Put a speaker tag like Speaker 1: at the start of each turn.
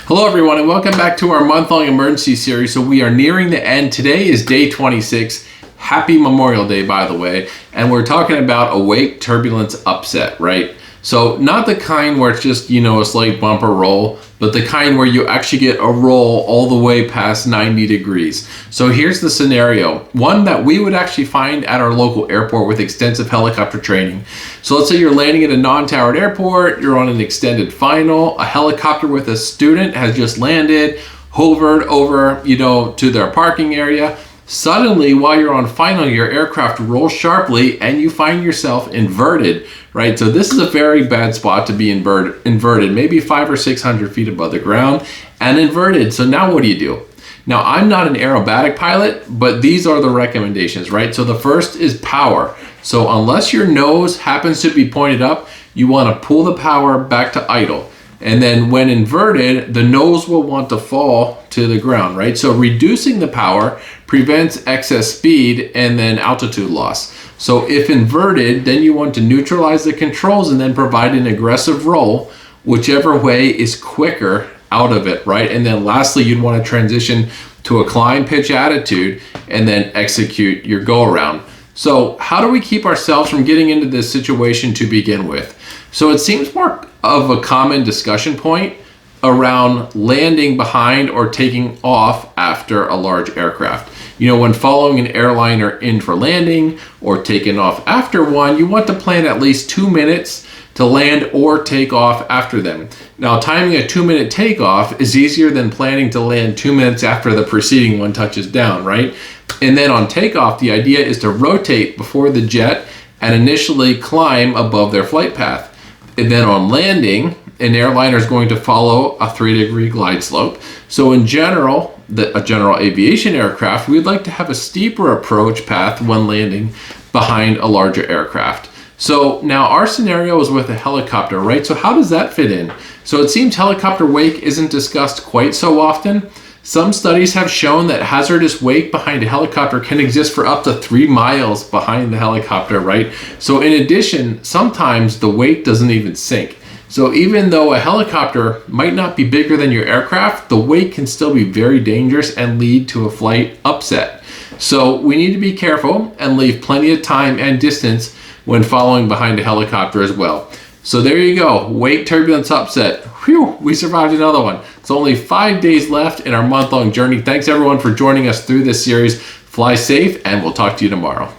Speaker 1: Hello everyone and welcome back to our month-long emergency series. So we are nearing the end. Today is day 26. Happy Memorial Day, by the way. And we're talking about a wake turbulence upset, right? So not the kind where it's just, a slight bumper roll, but the kind where you actually get a roll all the way past 90 degrees. So here's the scenario. One that we would actually find at our local airport with extensive helicopter training. So let's say you're landing at a non-towered airport, you're on an extended final, a helicopter with a student has just landed, hovered over, to their parking area. Suddenly, while you're on final, your aircraft rolls sharply and you find yourself inverted, right? So this is a very bad spot to be inverted, maybe 500 or 600 feet above the ground and inverted. So now what do you do? Now, I'm not an aerobatic pilot, but these are the recommendations, right? So the first is power. So unless your nose happens to be pointed up, you want to pull the power back to idle. And then when inverted, the nose will want to fall to the ground, right? So reducing the power prevents excess speed and then altitude loss. So if inverted, then you want to neutralize the controls and then provide an aggressive roll, whichever way is quicker out of it, right? And then lastly, you'd want to transition to a climb pitch attitude and then execute your go around. So how do we keep ourselves from getting into this situation to begin with? So it seems more of a common discussion point around landing behind or taking off after a large aircraft. When following an airliner in for landing or taking off after one, you want to plan at least 2 minutes to land or take off after them. Now, timing a 2-minute takeoff is easier than planning to land 2 minutes after the preceding one touches down, right? And then on takeoff, the idea is to rotate before the jet and initially climb above their flight path. And then on landing, an airliner is going to follow a 3-degree glide slope. So in general, a general aviation aircraft, we'd like to have a steeper approach path when landing behind a larger aircraft. So now our scenario is with a helicopter, right? So how does that fit in? So it seems helicopter wake isn't discussed quite so often. Some studies have shown that hazardous wake behind a helicopter can exist for up to 3 miles behind the helicopter, right? So in addition, sometimes the wake doesn't even sink. So even though a helicopter might not be bigger than your aircraft, the wake can still be very dangerous and lead to a flight upset. So we need to be careful and leave plenty of time and distance when following behind a helicopter as well. So there you go, wake turbulence upset. Whew, we survived another one. It's only 5 days left in our month-long journey. Thanks everyone for joining us through this series. Fly safe and we'll talk to you tomorrow.